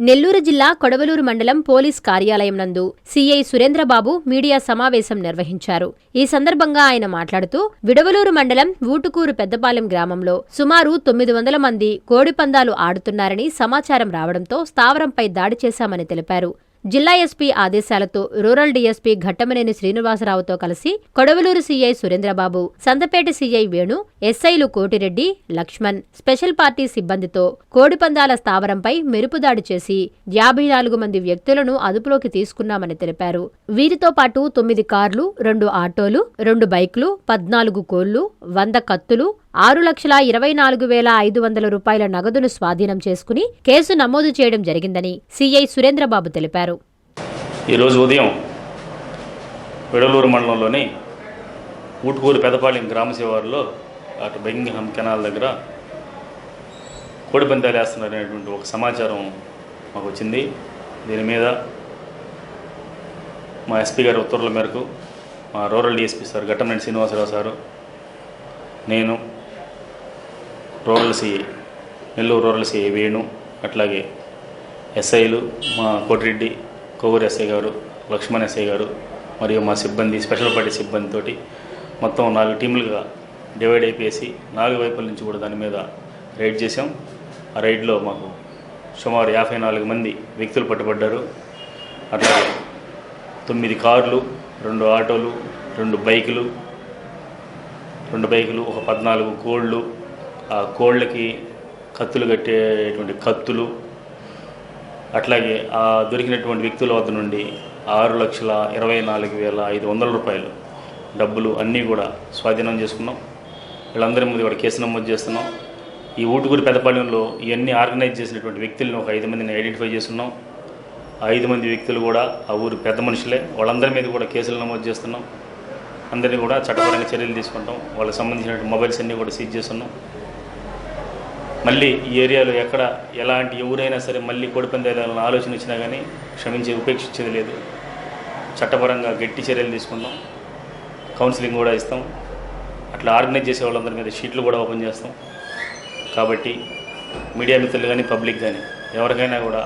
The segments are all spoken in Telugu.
నెల్లూరు జిల్లా కొడవలూరు మండలం పోలీస్ కార్యాలయం నందు సీఐ సురేంద్రబాబు మీడియా సమావేశం నిర్వహించారు. ఈ సందర్భంగా ఆయన మాట్లాడుతూ విడవలూరు మండలం ఊటుకూరు పెద్దపాలెం గ్రామంలో సుమారు 900 మంది కోడిపందాలు ఆడుతున్నారని సమాచారం రావడంతో స్థావరంపై దాడి చేశామని తెలిపారు. జిల్లా ఎస్పీ ఆదేశాలతో రూరల్ డీఎస్పీ ఘట్టమనేని శ్రీనివాసరావుతో కలిసి కొడవలూరు సీఐ సురేంద్రబాబు, సంతపేట సీఐ వేణు, ఎస్ఐలు కోటిరెడ్డి, లక్ష్మణ్, స్పెషల్ పార్టీ సిబ్బందితో కోడిపందాల స్థావరంపై మెరుపుదాడి చేసి 54 మంది వ్యక్తులను అదుపులోకి తీసుకున్నామని తెలిపారు. వీరితో పాటు 9 కార్లు, 2 ఆటోలు, 2 బైకులు, 14 కోళ్లు, 100 కత్తులు, 6,24,500 రూపాయల నగదును స్వాధీనం చేసుకుని కేసు నమోదు చేయడం జరిగిందని సీఐ సురేంద్రబాబు తెలిపారు. ఈరోజు ఉదయం విడవలూరు మండలంలోని ఊటుకూరు పెద్దపాలెం గ్రామ శివారులో అటు బెంగింగ్హాం కెనాల్ దగ్గర కోడిపందాలు వేస్తున్నారనేటువంటి ఒక సమాచారం మాకు వచ్చింది. దీని మీద మా ఎస్పీ గారి ఉత్తర్వుల మేరకు మా rural DSP sir Ghattamaneni Srinivasarao sir, నేను, rural CI Nellore rural CI Venu, అట్లాగే ఎస్ఐలు మా కోటిరెడ్డి, కొవ్వూరు ఎస్ఐ గారు, లక్ష్మణ్ ఎస్ఐ గారు మరియు మా సిబ్బంది, స్పెషల్ పార్టీ సిబ్బందితోటి మొత్తం 4 టీములుగా డివైడ్ అయిపోయేసి 4 వైపుల నుంచి కూడా దాని మీద రైడ్ చేసాం. ఆ రైడ్లో మాకు సుమారు 54 మంది వ్యక్తులు పట్టుబడ్డారు. అట్లాగే 9 కార్లు, 2 ఆటోలు, 2 బైకులు, ఒక 14 కోళ్ళు, ఆ కోళ్ళకి కత్తులు కట్టేటువంటి కత్తులు, అట్లాగే ఆ దొరికినటువంటి వ్యక్తుల వద్ద నుండి 6,24,500 రూపాయలు డబ్బులు అన్నీ కూడా స్వాధీనం చేసుకున్నాం. వీళ్ళందరి ముందు కూడా కేసు నమోదు చేస్తున్నాం. ఈ ఊటుకూరు పెద్దపాలెంలో ఇవన్నీ ఆర్గనైజ్ చేసినటువంటి వ్యక్తులను ఒక 5 మందిని ఐడెంటిఫై చేస్తున్నాం. ఆ 5 మంది వ్యక్తులు కూడా ఆ ఊరు పెద్ద మనుషులే. వాళ్ళందరి మీద కూడా కేసులు నమోదు చేస్తున్నాం. అందరినీ కూడా చట్టపరంగా చర్యలు తీసుకుంటాం. వాళ్ళకి సంబంధించిన మొబైల్స్ అన్నీ కూడా సీజ్ చేస్తున్నాం. మళ్ళీ ఈ ఏరియాలో ఎక్కడ ఎలాంటి ఎవరైనా సరే మళ్ళీ కోడిపందాలని ఆలోచన వచ్చినా కానీ ఉపేక్షించేది లేదు. చట్టపరంగా గట్టి చర్యలు తీసుకుంటాం. కౌన్సిలింగ్ కూడా ఇస్తాం. అట్లా ఆర్గనైజ్ చేసే వాళ్ళందరి మీద షీట్లు కూడా ఓపెన్ చేస్తాం. కాబట్టి మీడియా మిత్రులు కానీ పబ్లిక్ కానీ ఎవరికైనా కూడా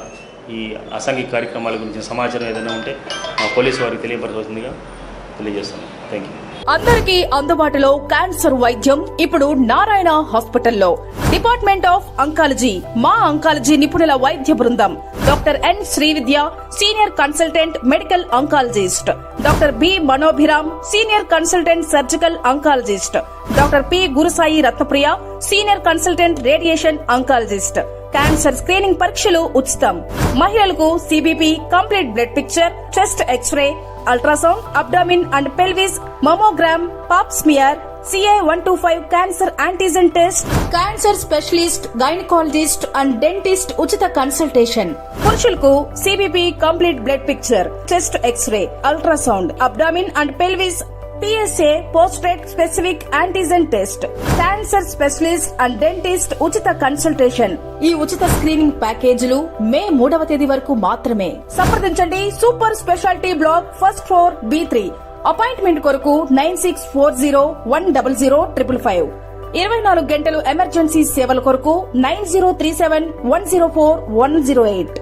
ఈ అసాంఘిక కార్యక్రమాల గురించి సమాచారం ఏదైనా ఉంటే మా పోలీసు వారికి తెలియపరచాల్సిందిగా తెలియజేస్తాను. Thank you. అందరికీ అందుబాటులో క్యాన్సర్ వైద్యం ఇప్పుడు నారాయణ హాస్పిటల్లో. డిపార్ట్మెంట్ ఆఫ్ అంకాలజీ, మా అంకాలజీ నిపుణుల వైద్య బృందం. Doctor N Srividya, senior consultant medical oncologist. Doctor B Manobhiram, senior consultant surgical oncologist. Doctor P Gurusai Ratnapriya, senior consultant radiation oncologist. Cancer screening పరీక్షలు ఉచితం. మహిళలకు CBP, complete blood picture, chest x ray, ultrasound, abdomen and pelvis, mammogram, pap smear, CA-125 cancer antigen test, cancer specialist, gynaecologist and dentist ఉచిత కన్సల్టేషన్. పురుషులకు CBP, complete blood picture, chest x ray, ultrasound, abdomen and pelvis, PSA పోస్ట్రేట్ specific antigen test, cancer specialist and dentist ఉచిత కన్సల్టేషన్. ఈ ఉచిత స్క్రీనింగ్ ప్యాకేజీలు మే 3వ తేదీ వరకు మాత్రమే. సంప్రదించండి super speciality block, first floor, B3. Appointment కొరకు 9640100555. 24 గంటలు ఎమర్జెన్సీ సేవల కొరకు 9037104108.